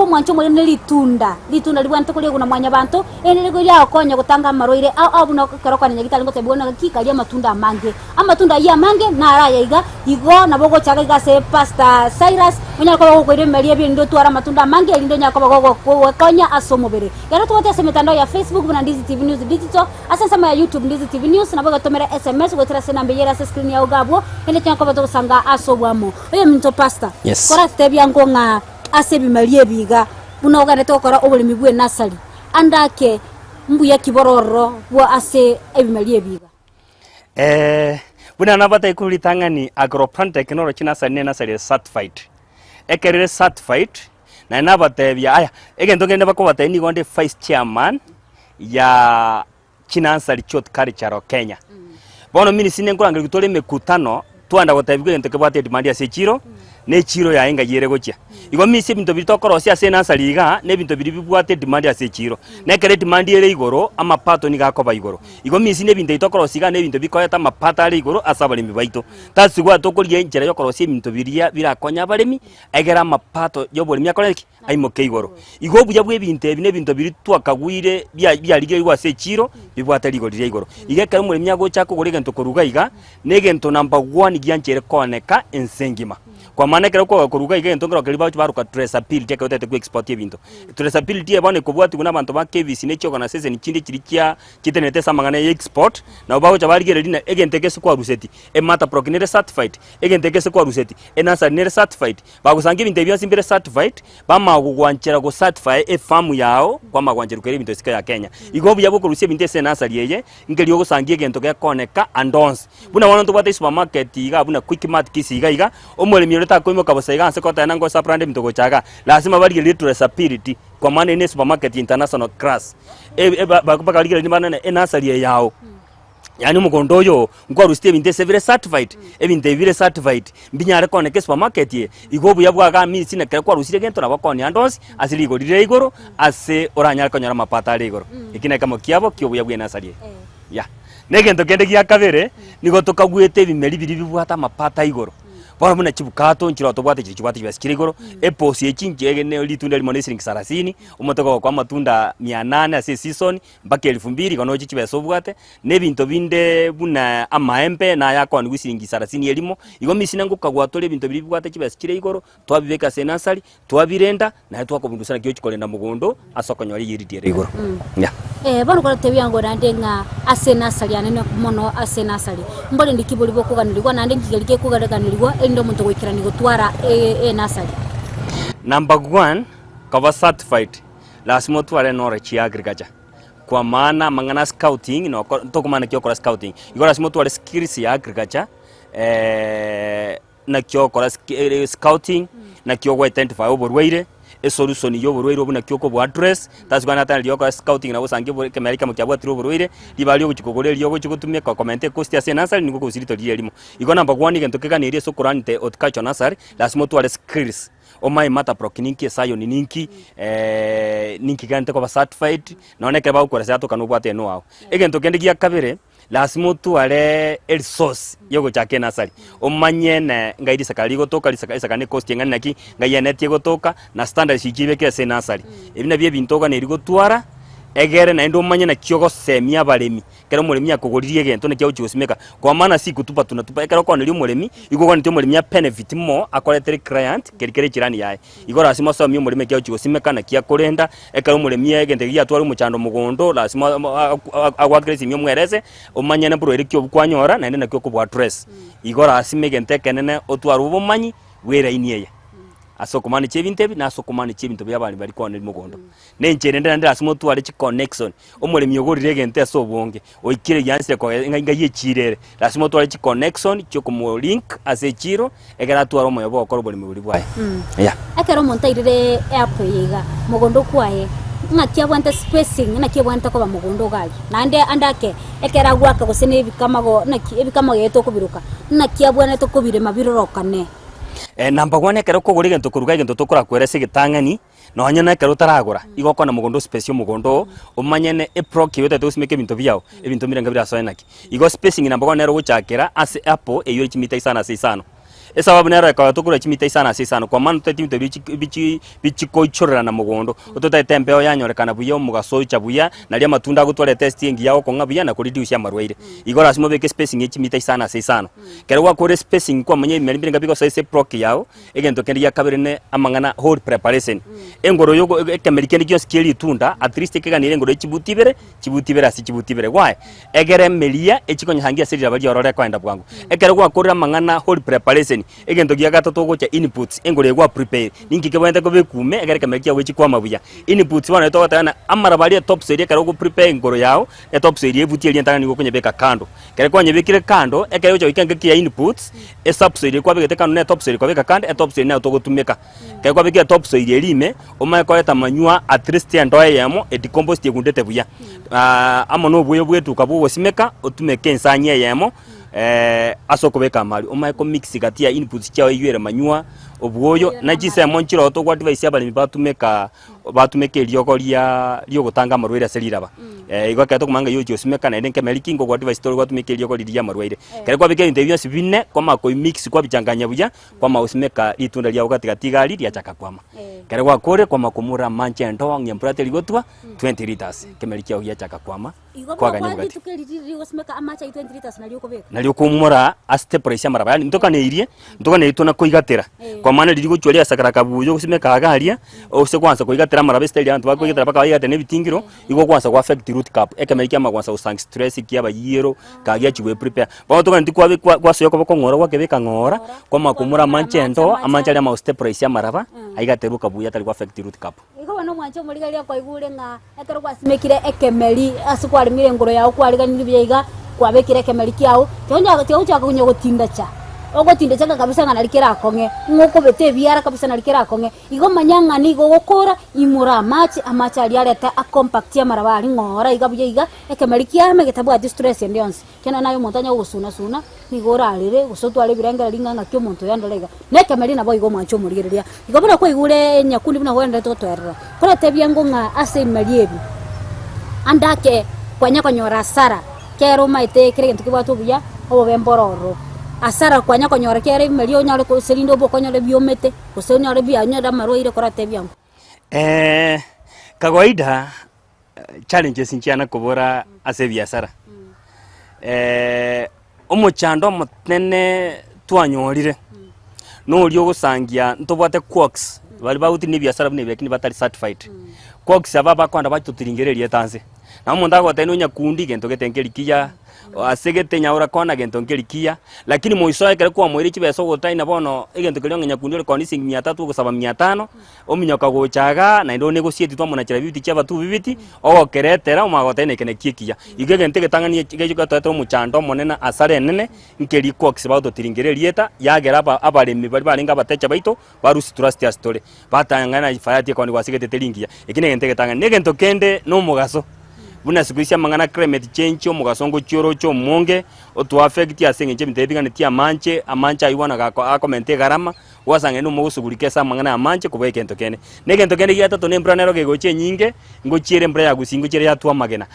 mwancho mulirele litunda libwanto kuli kuna mwanya bantu ene ligo ya okonya gutanga maroire au buno kero kwa nyagita ngo tebona kikalia matunda mange amatunda ya mange na ara yaiga igo na bogo chaga iga se Pastor Cyrus munyako ko ire melia bindo twara matunda mange lindo nyako bago ko konya asomobere yaro tuwate se mitandao ya Facebook na Ndizi TV News digital asensema ya YouTube Ndizi TV News na bago tomera SMS go trase na mbeyera se screen ya ugabo ene cyako bato sanga asobwamo oyo minto Pastor Yes. Kora tebya ngonga asebi melia biga bunoga ne tokora obolimi bwe nasali andake mbuya kibororo bwa ase ebimelie biga buna nabata ikulitangani agroplant technology nasari certified ekerere certified na nabata bya aya egento ngende bakobata ni gonde vice chairman ya Chinansari Chot Culture Kenya bono mini sine ngurangire gutore mekutano twanda gotabigwe nteke bwate demand ya sechiro ne chiro ya enga yere gocha igo misi binto bitokorosi ase nasari iga ne binto biri bibwate demand ya sechiro ne kere demand yere igoro ama pato ni gakoba igoro igo misi ne binto itokorosi iga ne binto bikoyata mapata ari igoro asabali mibaito tasigwa tokolie njera yokorosi binto biria birakonya baremi egera mapato yobolimi akoreki aimoke igoro igo buya bwe binto ebi ne binto biri twakagwire bya lige igwa sechiro bibwate igoro ria igoro ige kare mulimi agocha kugorega nto koruga iga ne gento number 1 gianchere koneka ensengima kwa maana kero kwa kuruga ige ntongero kaliba baruka traceability ka utete ku export ebinto traceability ebone kubwati kuna bantu ba KVC ne choko na sese ni chindi kirikia kitenete samangana export na ubaho chabarigere dina egenteke se kwa ruseti emata prokinere certified egenteke se kwa ruseti enasa nere certified bagusangira ibintu bya simbere certified bama kugwanchera go certify e farm yao kwa magwanchera kere ibintu sika ya Kenya igobu yabo kurusia binte se nasa liye ngeli yo sangie gento ke koneka andons buna wana to bata supermarket iga buna quick mart kisiga iga omwelemi leta koimo kabasaiga anse kota nango saprande mtoko chaga lazima bali little security kwa maana ni supermarket international class bakubaka ligere ni banana enasali yao yani mugondo yo ngwa rusite binte severe certified ebinte vile certified mbinyare koneke supermarket ye igobu yabwaga misi na kwa rusire gento na bakoni andonsi asili go dire igoro ase oranyara konyara mapata ari igoro ikina kama kiabo kyobu yabwe nasali ya negento kende kia kabere nigo tokagwete bimeri biri bibwata mapata igoro bora muna chibukato nchiro tobwate chibwate chibasikire igoro eposi echinje ne litunda limone siringi 30 umotoko kwa matunda 800 ase season mpaka 2000 kono chibeso bwate ne binto binde buna amaembe na yakwa ni siringi 30 elimo igo misina ngukagwa tole binto biri bwate chibasikire igoro twabibeka senasali twabirenda na twakobundusana kyo chikolenda mugondo asokonyori yiridiere igoro bano kwa tebya ngo ndenga ase nasali anene mono ase nasali mbole ndikiboli bokuganirwa nande ngigelike kugareganirwa endo muntu gwikira ni gutwara nasali number 1 kaba certified lazima tware knowledge ya agriculture kwa maana mangana scouting no tokumana kyokora scouting igora lazima tware skills ya agriculture na kyokora scouting na kyogwa identify oborwaire e solution yo borwaire obuna kyoko bo address tasugana tan lyoko scouting na bosange bo kemerika mukyabwa tiro borwaire libali okukogore lyoko chikutumia kwa comment cost ya senasari niko kusirito lyelimo iko number 1 igento keganirie sokurante otkacho nasari lazima tware skills omai mata prokininki sayo ninki ninki gante kwa certified naoneke ba ukora sato kanubwate no wao egento kende gia kabere lazima tware resource yogo chake nasari omanye na ngaidi sakali gotoka lisakane cost ngani naki ngayenetie gotoka na standard shikibe ke senasari ebina bye bintoga ne rigotwara egere na ndo manya na kyogo semia baremi kero mulemi akogoririe gento ne kyawo chigosimeka kwa maana si kutupa tunatupa ekero kwa ndio mulemi igoko ndio mulemi ya benefit mo akoletere client kerikere kirani yae igora asima so mi mulemi kyawo chigosimeka na kya korenda ekero mulemi egente gya twari muchando mugondo lasima agwakresi mi mwerese omanya na bro erikyo kwanyora na ndena kyoko bwa address igora asime gente kenene otwaru bomanyi wera iniye asokomani chebintebi na asokomani chebinto byabali bali kwa mugondo nenche ndenda ndira asimo twale chi connection omulemi yogorire gente asobonge oikire yansire kwa nga yechirere asimo twale chi connection cyo kumo link ase chiro egera twaro moyo bokoro boli mubuli bwaye ya akero montairire app yiga mugondo kwaye ngakia bwanta spacing na kia bwanta kwa mugondo gali nande andake ekera gwaka gusene ebikamago na ebikamago yeto kubiruka na kia bwana to kubire mabirorokane number 1 ekero kogori gento kuruga gento tokora kwerese gitangani no hanyana ekero taragora igoko na mugondo special mugondo omanyene eproki yote tosimeke binto byao ebinto mirenga bira soenaki igo spacing number 1 ero guchakera ase apple eyo chimita isana sisano esababu nero kwa tokura chimita isana sisano kwa maana tutimite bichi koichorera na mugondo otota tempeo yanyorekana buyo mugaso chabuya na lia matunda gutware testing yao konga buya na reduce ya marwaire igora asimo beke spacing chimita isana sisano kero kwa kore spacing kwa manye mbirenga biko size proki yao egento kendi ya kabirene amangana whole preparation engoro yogo ekemerikeni kyo skill tunda at least keganire engoro chibutibere asi chibutibere why egere melia echikonye hangia serira bali orore kwa enda bwangu ekero kwa kore amangana whole preparation egento gya gatatu gocha inputs engore gwa prepare ninki ke bwenda ko bekume egere kemerkia wechi kwa mabuya inputs wana to tana amara bali top serie kero go prepare engoro yao e top serie ebuti eli ntanga niko kunyebeka kando kere kwa nyebekire kando ekero cho ikange kia inputs e sub serie kwa begete kando ne top serie kwa beka kando e top serie na to gotumeka kere kwa bekia top serie elime oma ko eta manyua at least ndo yamo e decompose yegundete buya ama no buyo bwetu kabu wosimeka otumeke nsanye yamo asoko beka mali omaiko mix gatia inputs chao yere manyua obuoyo na jise monchiro to kwa device abali batumeke lyoko lyo gutanga marwaire seliraba igwa kato kumanga yo josimeka na ndenke melikingo kwa device to tumeke lyoko lya marwaire kale kwa beke interview sibine kwa mako mix kwa bichanganya buya kwa mausimeka litunda lya wakati gatigali lya chaka kwama kale kwa kore kwa makumura manche ndo nyamprate ligotwa 20 liters kemelikia ya chaka kwama kwa ganyuga tukelirigosimeka amacha 20 liters na lyoko beka nalyo kumura aste pressure maraba yani ntoka ne itona koigatera kwa maana liligo chwalia sakara kabuyo kusimeka agalia ose kwanza koigatera maraba style yantu bakoigatera baka bayigate ne bitingiro igo kwanza kwa affect root cap ekemerika magwanza usang stress kiaba yero kagia chiwe prepare ba toka ndikwa kwa soyo ko ngora kwa kebeka ngora kwa makumura manchendo amanchali ama step pressure maraba aigate kabuya tali kwa affect root cap igo bano mwancho muligalia kwa igule nga ekero kwa simekire ekemeli asukwa alimire ngoro yao kwa aligani byiga kwa bekire kemeli kyao tionja kunyo gotinda cha ogotinda cha kabisa ngana likira akonge ngoko bete biara kabisa na likira akonge igo manyanga ni go gokora imura match ali areta a compact ya marabali ngora igabuye iga ekemeli kyame getabu ati stress endionse kena nayo montanya gusuna ni gora alire gusotwale biranga linganga kyo monto yandalega ne kemeli nabo igo mwancho murigeria igo bora ko igure nyakundi bina wenda totwerera kora tebyango nga ase meliebi andake kwanya konyora sara kero maite kire ntu kibatu buya obo bembororo asara kwanya konyora kere melio nyale ko serindo bo konyole biomete ko senyore bia nyoda maroire korate byangu kawaida challenges nchiana kubora ase biashara omochando mutene twanyorire no lyo gusangia ntobwate quirks bali bauti ni biashara bune bekini batali certified quirks ababa kwanda batutiringererie tanze na mundu agotene nyakundi gento getengerikia asegete nyaura kona gento ngerikia lakini moiso ekere kwa mwiri chibeso gotaina bono egento kelio nyakundi ore koni sing 300 gusaba 500 ominyoka gochaga na ndo negosieti twa mona chira bibiti chaba tu bibiti ogokeretera omagotene kene kiekia ige gente getangani gejuka twetro muchando monena asare nene nkeri ko kisaba to tiringerieta yagera abaremi bari nga batecha baito barusi trust ya story batangana ifayati koni wasigete teringia ikine gente getangani negento kende no mugaso buna sikuisia mangana climate change omugasongo chioro cho monge otu affect asenge chemitebiga netia amanche ayibona akomente garama wasange no mugusugurike sa mangana amanche kubeke gento kene gita to nembranero gegoche nyinge ngochiere mbra ya gusingo chire ya tuwa magena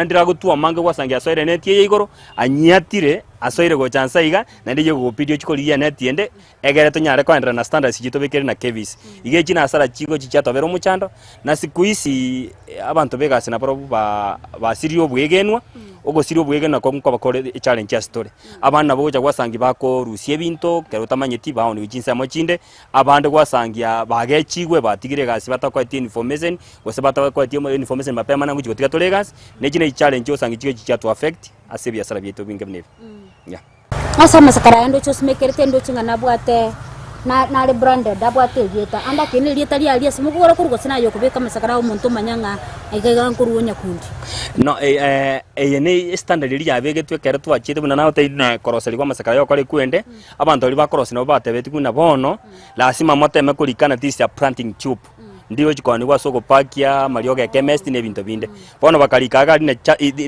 ndira gutuwa mange wasange asoire netie igoro anyiatire asoire go chansa iga na ndiye go video chikoliya netiende egere to nyare ko na standards chito bekere na kevis ige china asara chigo chichato bero muchando na siku isi abantu begase na probu ba sirio bwegenwa ogo sirio bwegenwa ko mko bakore challenge ya story abana boja gwasangi bako rusie binto kero tamanyeti bawo ni chinsa mochinde abande gwasangia bagechigwe batigire gasi batakwa information gose batakwa information mapema nangu chigotiga tolegas nejine challenge osangi chigo chichato affect asebia sara bieto bingemne ya asa masakara ndo chosmekerete ndo chingana bwate na le branded abwate dieta anda kene dieta lia simugora kurgo sina yo kubeka masakara umuntu manyanga aigaga nkurunya kundi no ne standard lia begetwe kere twachite buna nawo na koroseli kwa masakara yo kale kwende abantu bali bakorosi no batebeti kuna bono lazima moteme kulikana this ya planting tube ndiyo chikoni kwa soko pakia marioga chemist ne bintu binde bono bakalikaga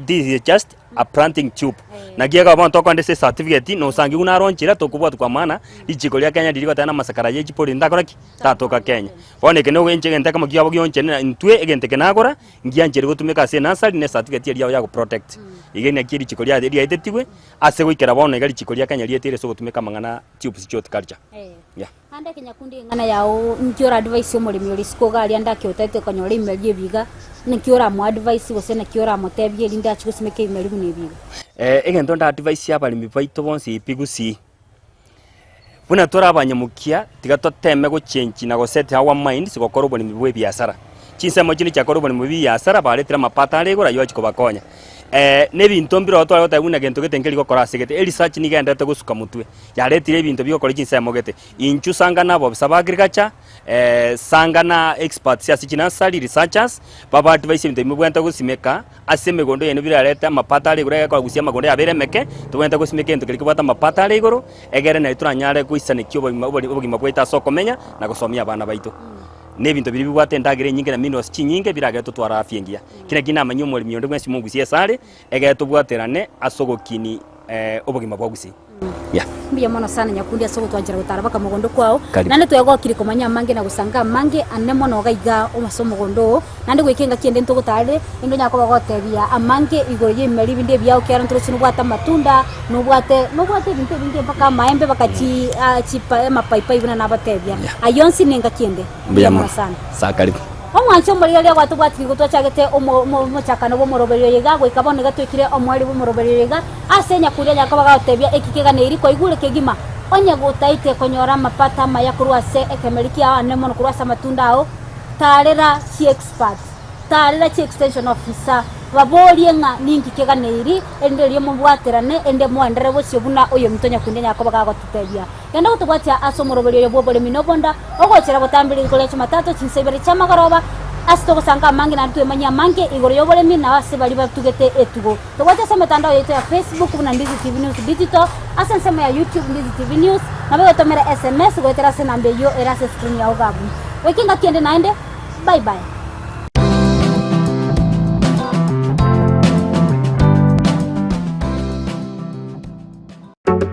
this is just a planting tube na giega abantu kwande se certificate no sangi una ronchira to kubwa kwa maana ichiko lya Kenya ndiliko tana masakara ye chipori ndakoraki tatoka Kenya bone kene wenche gente kama giabo gionche na ntwe egente kenagora ngianjere gutumika se nasali ne certificate ya ku protect igene kiri chiko lya ria itetigwe ase gwikera bono igali chiko lya Kenya lietire so gutumika mangana tubes chot culture yeah anda Kenya kundi ngana yao nkiora advice omulimi oli sikoga ali andake otete kanyore imelie biga nkiora mu advice gose nkiora motebye linda chikusimeke imeli bunebiga egento nda advice ya balimi baito bonse ipigusi buna tora abanyamukia tigato teme go change na go set our mind sigokoro boni mibwe biasara chinsemo chini chakoro boni mibwe biasara baletira mapata alegora yo chiko bakonya ne bintu mbiro to ayo buna gento getengeli go kora segete research ni genda to gusuka mutwe yaletire bintu byo kora chinsemo gete inchu sanga nabo saba agriculture sanga na experts ya sichina sali researchers baba advice bintu mibwenta gusimeka aseme gondo yene bira leta mapata alegora kwa gusia magondo ya beremeke to wenta gusimeka ento kili kubata mapata alegoro egere na ituranyare kuisane kyo bogima kwita soko menya na gusomia abana baito ne bintu biri bwate ndagire nyinge na minos chinyinge birage tutwara afyengia kina amanyo muri myondo gwesi mungu sie sare egere tubwaterane asogokini obogima bwagusi yeah mbiya mono sana nyakundi asogo twanjira gutara baka mugondo kwao nane twego kiri komanya mange na gusanga mange anne mono gaiga omasomo gondo nande gwekenga kiende nto gutare ndo nyako bagotebia amange igoye meri binde bya okera ntro sinu bwata matunda no bwate binde baka maembe bakachi chipa mapaipai buna nabatebia ayonsi nenga kiende mbiya mono sana sakaribu omwancho muri yale gwatu gwatiri gutwachagete omo chakano bo moroberio yega gwe kabone gatwikire omwari bo moroberio yega asenya kuria nyakabaga otebia ekikega neiri ko igure kegima onye gutaite konyora mapata maya kurwase ekemerikia ane mono kurwasa matunda ao tarera chi expert tarera chi extension officer baborie nga ningi kega neiri ende liyo mubwaterane ende mwandere bosyo buna oyo mtonya kunde nyakabaga gotubia yanda gutugwatia aso moroberio bo bole minobonda ogochera gutambiri kolecho matato chinsebere chamagaroba asito gusanga mangi na tuwe manya mangi igoro yobole mina wase bali batugete etugo tugwatia sa mitandao yetu ya Facebook na Ndizi TV News Digital asansema ya YouTube Ndizi TV News na bego tomera SMS gwetera se nambe yo era se screen ya ogabu wekinga kiende naende bye bye.